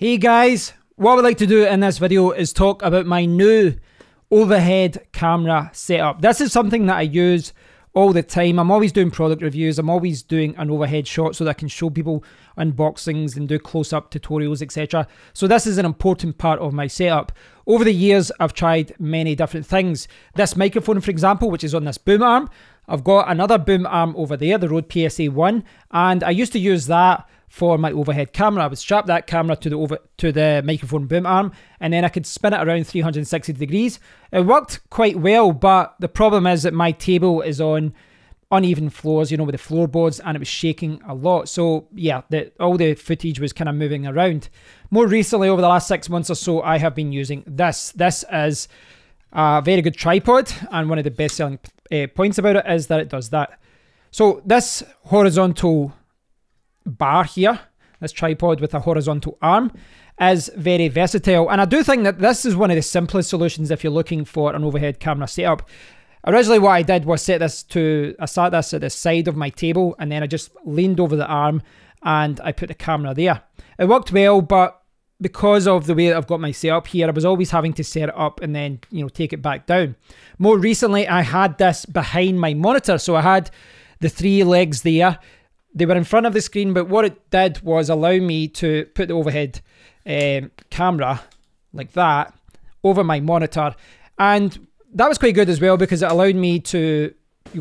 Hey guys, what I'd like to do in this video is talk about my new overhead camera setup. This is something that I use all the time. I'm always doing product reviews. I'm always doing an overhead shot so that I can show people unboxings and do close-up tutorials, etc. So this is an important part of my setup. Over the years, I've tried many different things. This microphone, for example, which is on this boom arm. I've got another boom arm over there, the Rode PSA-1, and I used to use that for my overhead camera. I would strap that camera to the microphone boom arm, and then I could spin it around 360 degrees. It worked quite well, but the problem is that my table is on uneven floors, you know, with the floorboards, and it was shaking a lot. So yeah, all the footage was kind of moving around. More recently, over the last 6 months or so, I have been using this. This is a very good tripod, and one of the best selling points about it is that it does that. So this horizontal bar here, this tripod with a horizontal arm, is very versatile, and I do think that this is one of the simplest solutions if you're looking for an overhead camera setup. Originally what I did was I sat this at the side of my table, and then I just leaned over the arm and I put the camera there. It worked well, but because of the way that I've got my setup here, I was always having to set it up and then, you know, take it back down. More recently, I had this behind my monitor, so I had the three legs there. They were in front of the screen, but what it did was allow me to put the overhead camera like that over my monitor, and that was quite good as well because it allowed me to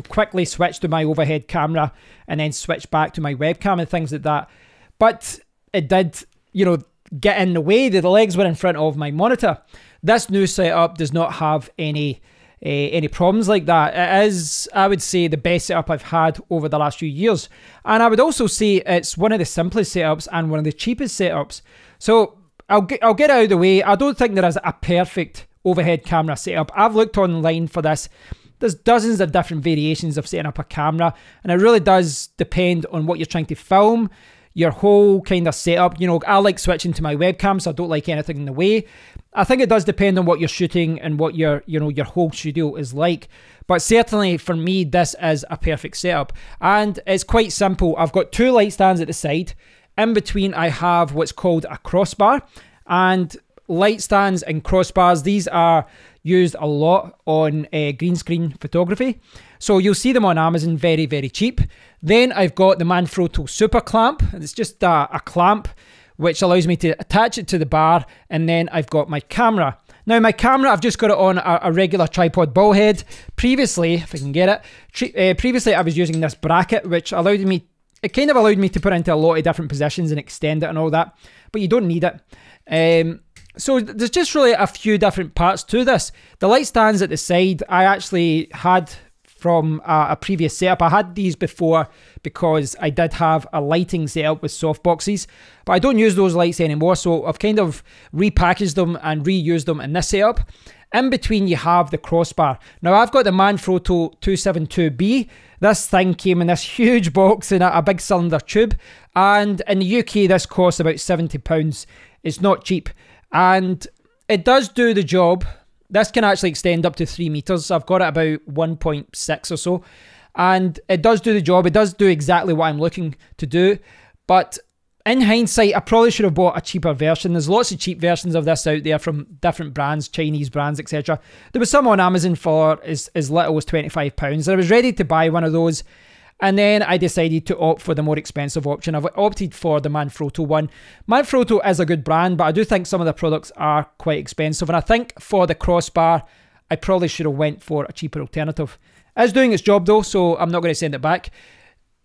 quickly switch to my overhead camera and then switch back to my webcam and things like that. But it did, you know, get in the way that the legs were in front of my monitor. This new setup does not have any problems like that. It is, I would say, the best setup I've had over the last few years. And I would also say it's one of the simplest setups and one of the cheapest setups. So I'll get out of the way. I don't think there is a perfect overhead camera setup. I've looked online for this. There's dozens of different variations of setting up a camera, and it really does depend on what you're trying to film, your whole kind of setup. You know, I like switching to my webcam, so I don't like anything in the way. I think it does depend on what you're shooting and what your whole studio is like. But certainly for me, this is a perfect setup. And it's quite simple. I've got two light stands at the side. In between, I have what's called a crossbar. And light stands and crossbars, these are used a lot on green screen photography. So you'll see them on Amazon very, very cheap. Then I've got the Manfrotto Super Clamp. It's just a clamp which allows me to attach it to the bar, and then I've got my camera. Now my camera, I've just got it on a regular tripod Ballhead. Previously, if I can get it, previously I was using this bracket, which allowed me, it kind of allowed me to put it into a lot of different positions and extend it and all that, but you don't need it. So there's just really a few different parts to this. The light stands at the side, I actually had from a previous setup. I had these before because I did have a lighting setup with softboxes, but I don't use those lights anymore, so I've kind of repackaged them and reused them in this setup. In between, you have the crossbar. Now, I've got the Manfrotto 272B. This thing came in this huge box in a big cylinder tube, and in the UK, this costs about £70. It's not cheap, and it does do the job. This can actually extend up to 3 meters. I've got it about 1.6 or so, and it does do the job. It does do exactly what I'm looking to do, but in hindsight, I probably should have bought a cheaper version. There's lots of cheap versions of this out there from different brands, Chinese brands, etc. There was some on Amazon for as little as £25, and I was ready to buy one of those. And then I decided to opt for the more expensive option. I've opted for the Manfrotto one. Manfrotto is a good brand, but I do think some of the products are quite expensive. And I think for the crossbar, I probably should have went for a cheaper alternative. It's doing its job though, so I'm not going to send it back.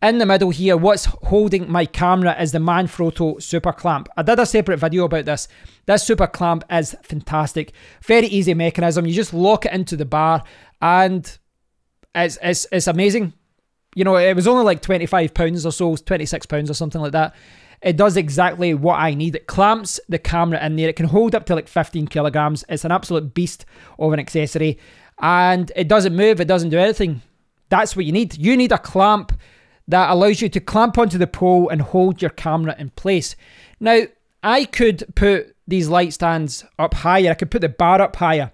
In the middle here, what's holding my camera is the Manfrotto Super Clamp. I did a separate video about this. This Super Clamp is fantastic. Very easy mechanism. You just lock it into the bar, and it's amazing. You know, it was only like £25 or so, £26 or something like that. It does exactly what I need. It clamps the camera in there. It can hold up to like 15 kilograms. It's an absolute beast of an accessory. And it doesn't move. It doesn't do anything. That's what you need. You need a clamp that allows you to clamp onto the pole and hold your camera in place. Now, I could put these light stands up higher. I could put the bar up higher.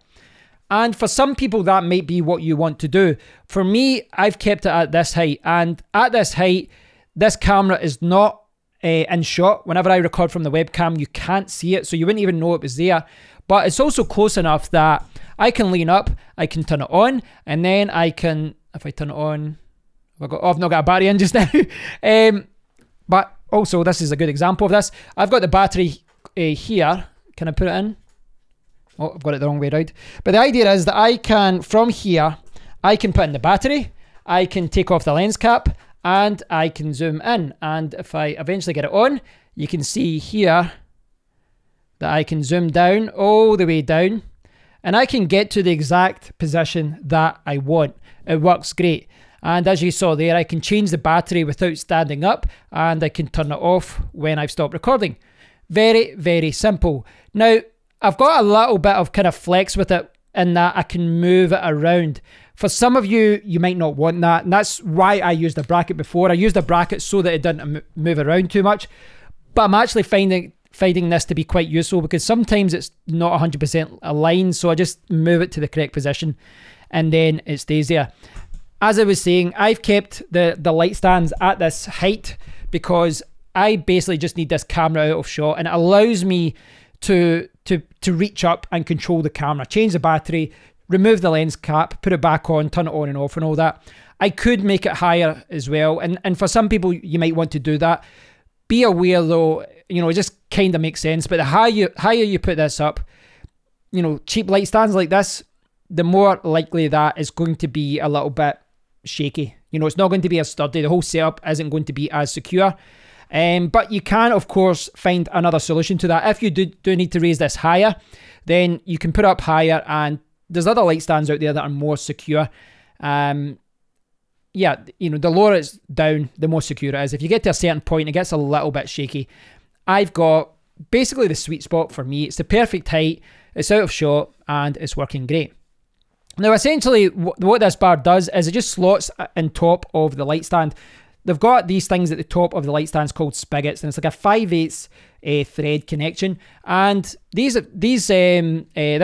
And for some people, that might be what you want to do. For me, I've kept it at this height. And at this height, this camera is not in shot. Whenever I record from the webcam, you can't see it, so you wouldn't even know it was there. But it's also close enough that I can lean up, I can turn it on, and then I can, if I turn it on, I've not got a battery in just now. But also, this is a good example of this. I've got the battery here. Can I put it in? Oh, I've got it the wrong way around. But the idea is that I can, from here, I can put in the battery, I can take off the lens cap, and I can zoom in. And if I eventually get it on, you can see here that I can zoom down, all the way down, and I can get to the exact position that I want. It works great. And as you saw there, I can change the battery without standing up, and I can turn it off when I've stopped recording. Very, very simple. Now, I've got a little bit of kind of flex with it in that I can move it around. For some of you, you might not want that, and that's why I used a bracket before. I used a bracket so that it didn't move around too much, but I'm actually finding this to be quite useful because sometimes it's not 100% aligned, so I just move it to the correct position and then it stays there. As I was saying, I've kept the light stands at this height because I basically just need this camera out of shot, and it allows me to reach up and control the camera, change the battery, remove the lens cap, put it back on, turn it on and off and all that. I could make it higher as well, and for some people you might want to do that. Be aware though, you know, it just kind of makes sense, but the higher you put this up, you know, cheap light stands like this, the more likely that is going to be a little bit shaky. You know, it's not going to be as sturdy. The whole setup isn't going to be as secure. But you can, of course, find another solution to that. If you do need to raise this higher, then you can put it up higher, and there's other light stands out there that are more secure. Yeah, you know, the lower it's down, the more secure it is. If you get to a certain point, it gets a little bit shaky. I've got basically the sweet spot for me. It's the perfect height, it's out of shot, and it's working great. Now, essentially, what this bar does is it just slots in top of the light stand. They've got these things at the top of the light stands called spigots, and it's like a 5/8 thread connection. And this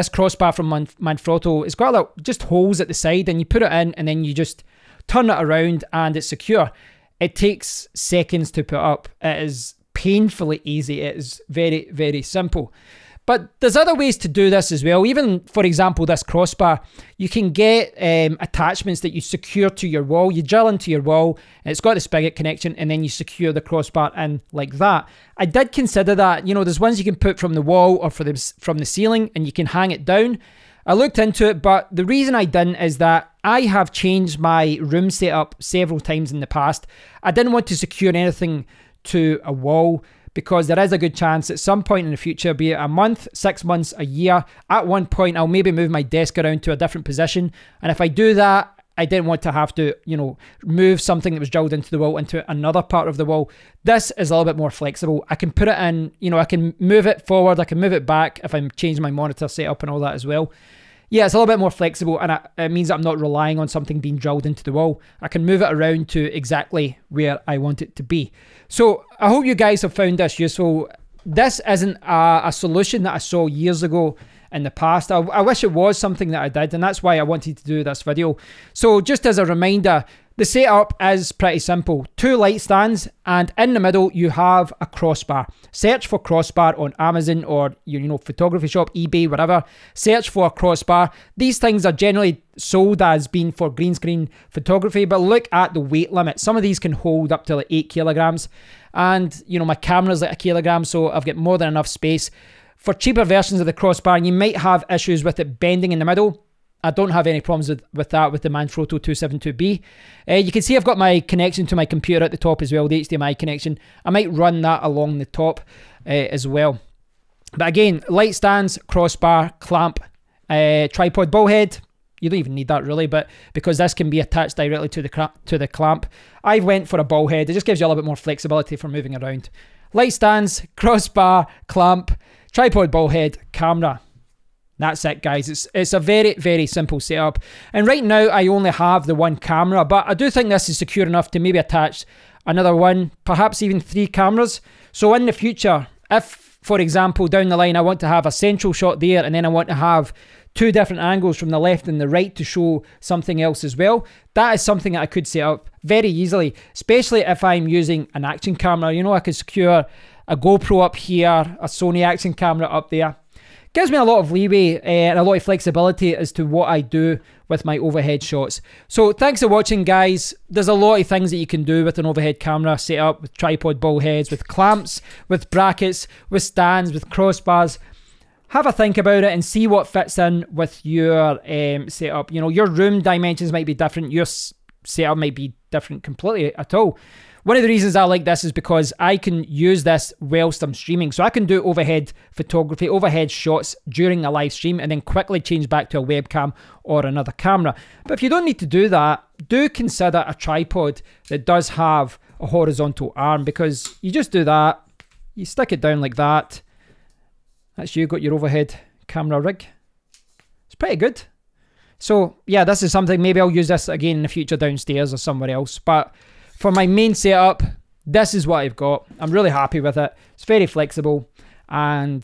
crossbar from Manfrotto, it's got just holes at the side, and you put it in, and then you just turn it around, and it's secure. It takes seconds to put up. It is painfully easy. It is very, very simple. But there's other ways to do this as well. Even, for example, this crossbar, you can get attachments that you secure to your wall. You drill into your wall, and it's got the spigot connection, and then you secure the crossbar in like that. I did consider that. You know, there's ones you can put from the wall or from the ceiling, and you can hang it down. I looked into it, but the reason I didn't is that I have changed my room setup several times in the past. I didn't want to secure anything to a wall, because there is a good chance at some point in the future, be it a month, 6 months, a year, at one point I'll maybe move my desk around to a different position. And if I do that, I didn't want to have to, you know, move something that was drilled into the wall into another part of the wall. This is a little bit more flexible. I can put it in, you know, I can move it forward, I can move it back if I'm changing my monitor setup and all that as well. Yeah, it's a little bit more flexible, and it means I'm not relying on something being drilled into the wall. I can move it around to exactly where I want it to be. So I hope you guys have found this useful. This isn't a solution that I saw years ago in the past. I wish it was something that I did, and that's why I wanted to do this video. So just as a reminder, the setup is pretty simple. 2 light stands, and in the middle you have a crossbar. Search for crossbar on Amazon or photography shop, eBay, whatever. Search for a crossbar. These things are generally sold as being for green screen photography, but look at the weight limit. Some of these can hold up to like 8 kilograms, and you know, my camera's like 1 kilogram, so I've got more than enough space. For cheaper versions of the crossbar, you might have issues with it bending in the middle. I don't have any problems with that with the Manfrotto 272B. You can see I've got my connection to my computer at the top as well, the HDMI connection. I might run that along the top as well. But again, light stands, crossbar, clamp, tripod, ball head. You don't even need that really, but because this can be attached directly to the clamp, I went for a ball head. It just gives you a little bit more flexibility for moving around. Light stands, crossbar, clamp, tripod, ball head, camera. That's it, guys. It's a very, very simple setup. And right now, I only have the 1 camera, but I do think this is secure enough to maybe attach another 1, perhaps even 3 cameras. So in the future, if for example, down the line, I want to have a central shot there, and then I want to have 2 different angles from the left and the right to show something else as well. That is something that I could set up very easily, especially if I'm using an action camera. You know, I could secure a GoPro up here, a Sony action camera up there. Gives me a lot of leeway and a lot of flexibility as to what I do with my overhead shots. So thanks for watching, guys. There's a lot of things that you can do with an overhead camera setup, with tripod ball heads, with clamps, with brackets, with stands, with crossbars. Have a think about it and see what fits in with your setup. You know, your room dimensions might be different. Your setup might be different completely at all. One of the reasons I like this is because I can use this whilst I'm streaming. So I can do overhead photography, overhead shots during a live stream, and then quickly change back to a webcam or another camera. But if you don't need to do that, do consider a tripod that does have a horizontal arm, because you just do that, you stick it down like that. That's you got your overhead camera rig. It's pretty good. So yeah, this is something, maybe I'll use this again in the future downstairs or somewhere else. But for my main setup, this is what I've got. I'm really happy with it. It's very flexible and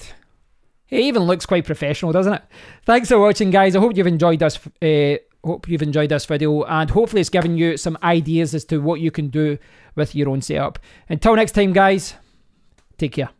it even looks quite professional, doesn't it? Thanks for watching, guys. I hope you've enjoyed this. Hope you've enjoyed this video, and hopefully it's given you some ideas as to what you can do with your own setup. Until next time, guys, take care.